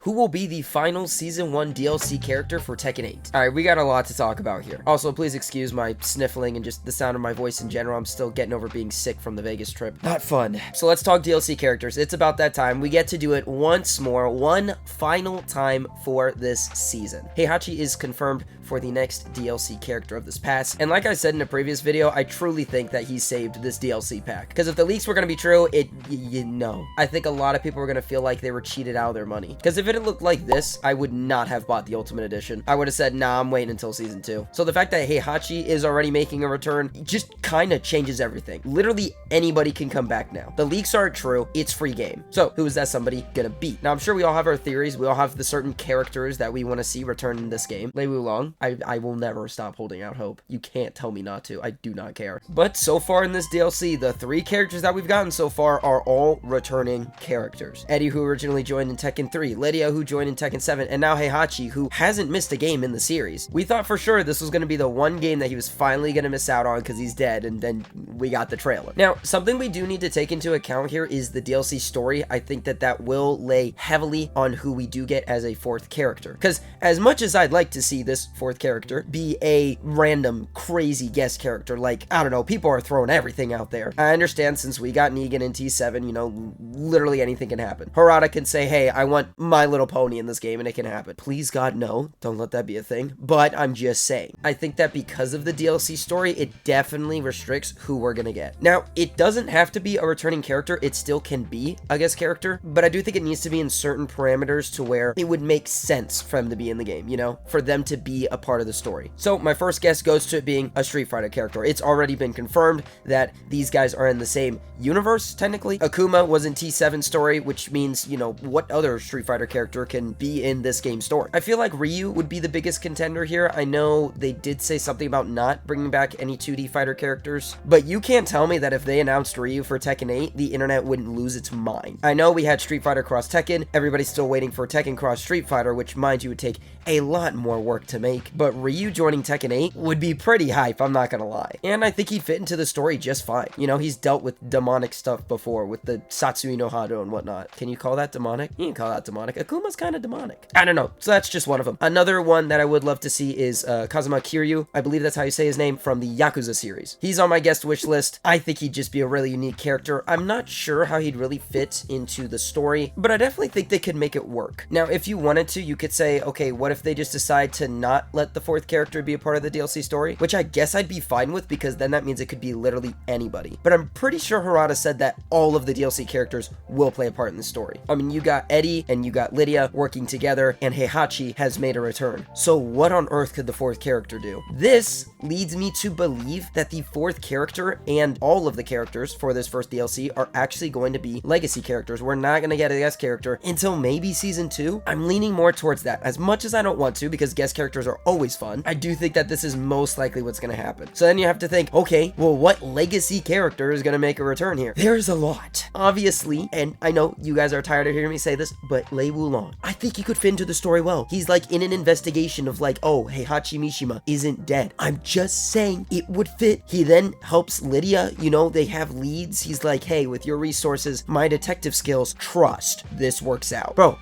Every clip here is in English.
who will be the final Season 1 DLC character for Tekken 8? Alright, we got a lot to talk about here. Also, please excuse my sniffling and just the sound of my voice in general. I'm still getting over being sick from the Vegas trip. Not fun. So let's talk DLC characters. It's about that time. We get to do it once more, one final time for this season. Heihachi is confirmed for the next DLC character of this pass, and like I said in a previous video, I truly think that he saved this DLC pack, because if the leaks were going to be true, I think a lot of people were going to feel like they were cheated out of their money, because if it had looked like this, I would not have bought the Ultimate Edition. I would have said, nah, I'm waiting until Season 2. So the fact that Heihachi is already making a return just kind of changes everything. Literally anybody can come back now. The leaks aren't true, it's free game. So who is that somebody gonna be? Now I'm sure we all have our theories, we all have the certain characters that we want to see return in this game. Lei Wulong, I will never stop holding out hope. You can't tell me not to. I do not care. But so far in this DLC, the 3 characters that we've gotten so far are all returning characters. Eddie, who originally joined in Tekken 3, Lydia, who joined in Tekken 7, and now Heihachi, who hasn't missed a game in the series. We thought for sure this was going to be the one game that he was finally going to miss out on because he's dead, and then we got the trailer. Now, something we do need to take into account here is the DLC story. I think that will lay heavily on who we do get as a 4th character. Because as much as I'd like to see this 4th character be a random crazy guest character, like, I don't know, people are throwing everything out there. I understand since we got Negan in T7, you know, literally anything can happen. Harada can say, hey, I want My Little Pony in this game, and it can happen. Please God, no, don't let that be a thing. But I'm just saying, I think that because of the DLC story, it definitely restricts who we're gonna get. Now, it doesn't have to be a returning character, it still can be a guest character, but I do think it needs to be in certain parameters to where it would make sense for them to be in the game, you know, for them to be a part of the story. So my first guess goes to it being a Street Fighter character. It's already been confirmed that these guys are in the same universe, technically. Akuma was in T7 story, which means, you know, what other Street Fighter character can be in this game story? I feel like Ryu would be the biggest contender here. I know they did say something about not bringing back any 2D fighter characters, but you can't tell me that if they announced Ryu for Tekken 8, the internet wouldn't lose its mind. I know we had Street Fighter Cross Tekken, everybody's still waiting for Tekken Cross Street Fighter, which mind you would take a lot more work to make, but Ryu joining Tekken 8 would be pretty hype, I'm not gonna lie. And I think he'd fit into the story just fine. You know, he's dealt with demonic stuff before, with the Satsui no Hado and whatnot. Can you call that demonic? You can call that demonic. Akuma's kind of demonic. I don't know, so that's just one of them. Another one that I would love to see is Kazuma Kiryu. I believe that's how you say his name, from the Yakuza series. He's on my guest wish list. I think he'd just be a really unique character. I'm not sure how he'd really fit into the story, but I definitely think they could make it work. Now, if you wanted to, you could say, okay, what if they just decide to not let the 4th character be a part of the DLC story? Which I guess I'd be fine with, because then that means it could be literally anybody. But I'm pretty sure Harada said that all of the DLC characters will play a part in the story. I mean, you got Eddie and you got Lydia working together, and Heihachi has made a return. So what on earth could the 4th character do? This leads me to believe that the 4th character and all of the characters for this first DLC are actually going to be legacy characters. We're not going to get a guest character until maybe Season 2. I'm leaning more towards that. As much as I don't want to, because guest characters are always fun, I do think that this is most likely what's going to happen. So then you have to think, okay, well, what legacy character is going to make a return here? There's a lot. Obviously, and I know you guys are tired of hearing me say this, but Lei Wulong, I think he could fit into the story well. He's like in an investigation of like, oh, Heihachi Mishima isn't dead. I'm just saying it would fit. He then helps Lydia, you know, they have leads. He's like, hey, with your resources, my detective skills, trust this works out. Bro,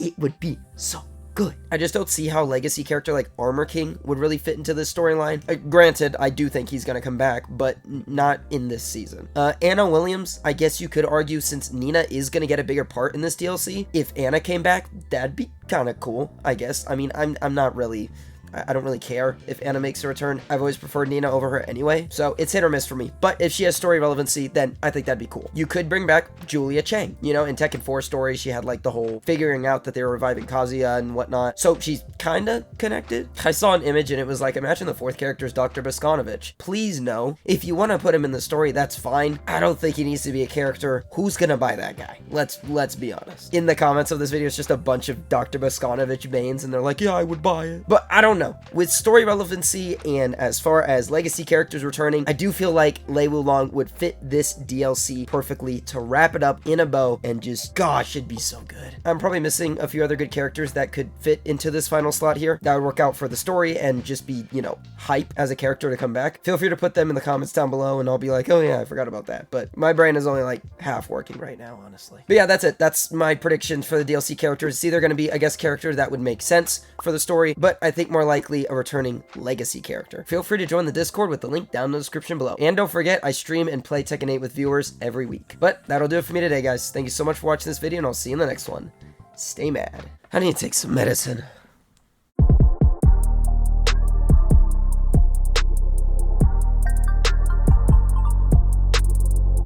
it would be so good. I just don't see how legacy character like Armor King would really fit into this storyline. Granted, I do think he's gonna come back, but not in this season. Anna Williams, I guess you could argue, since Nina is gonna get a bigger part in this DLC, if Anna came back, that'd be kind of cool, I guess. I mean, I'm not really... I don't really care if Anna makes a return. I've always preferred Nina over her anyway, so it's hit or miss for me. But if she has story relevancy, then I think that'd be cool. You could bring back Julia Chang. You know, in Tekken 4 story, she had like the whole figuring out that they were reviving Kazuya and whatnot, so she's kind of connected. I saw an image and it was like, imagine the 4th character is Dr. Boskanovich. Please no. If you want to put him in the story, that's fine. I don't think he needs to be a character. Who's gonna buy that guy? Let's be honest. In the comments of this video, it's just a bunch of Dr. Boskanovich mains, and they're like, yeah, I would buy it. But I don't know. know, with story relevancy and as far as legacy characters returning, I do feel like Lei Wulong would fit this DLC perfectly to wrap it up in a bow and just, gosh, it'd be so good. I'm probably missing a few other good characters that could fit into this final slot here that would work out for the story and just be, you know, hype as a character to come back. Feel free to put them in the comments down below and I'll be like, oh yeah, I forgot about that. But my brain is only like half working right now, honestly. But yeah, that's it. That's my predictions for the DLC characters. It's either going to be a guest character that would make sense for the story, but I think more likely a returning legacy character. Feel free to join the Discord with the link down in the description below. And don't forget, I stream and play Tekken 8 with viewers every week. But that'll do it for me today, guys. Thank you so much for watching this video, and I'll see you in the next one. Stay mad. I need to take some medicine.